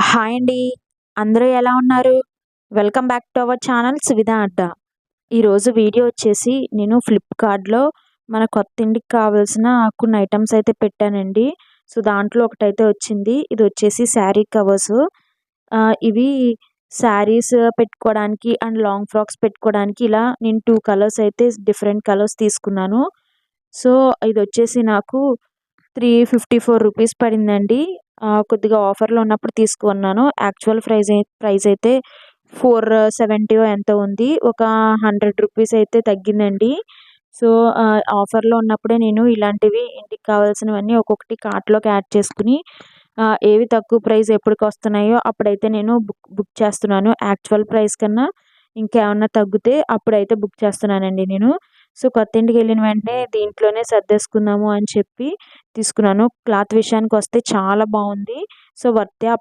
Hi అండి. అందరూ ఎలా ఉన్నారు? Welcome back to our channel Suvidha Adda. ఈరోజు వీడియో వచ్చేసి నేను ఫ్లిప్‌కార్ట్‌లో మన కొత్తింటికి కావాల్సిన కొన్ని ఐటెమ్స్ అయితే పెట్టానండి. సో, దాంట్లో ఒకటైతే వచ్చింది. ఇదొచ్చేసి శారీ కవర్సు. ఇవి శారీస్ పెట్టుకోవడానికి అండ్ లాంగ్ ఫ్రాక్స్ పెట్టుకోవడానికి ఇలా నేను 2 కలర్స్ అయితే డిఫరెంట్ కలర్స్ తీసుకున్నాను. సో, ఇదొచ్చేసి నాకు 354 రూపీస్ పడిందండి. కొద్దిగా ఆఫర్‌లో ఉన్నప్పుడు తీసుకున్నాను. యాక్చువల్ ప్రైస్ అయితే 470 ఎంతో ఉంది. ఒక 100 రూపీస్ అయితే తగ్గిందండి. సో, ఆఫర్‌లో ఉన్నప్పుడే నేను ఇలాంటివి ఇంటికి కావాల్సినవన్నీ ఒక్కొక్కటి కార్ట్‌లోకి యాడ్ చేసుకొని ఏవి తక్కువ ప్రైస్ ఎప్పటికొస్తున్నాయో అప్పుడైతే నేను బుక్ చేస్తున్నాను. యాక్చువల్ ప్రైస్ కన్నా ఇంకేమన్నా తగ్గితే అప్పుడైతే బుక్ చేస్తున్నానండి నేను. సో, కొత్తింటికెళ్ళిన వెంటనే దీంట్లోనే సర్దేసుకుందాము అని చెప్పి తీసుకున్నాను. క్లాత్ విషయానికొస్తే చాలా బావుంది. సో, వర్తే ఆ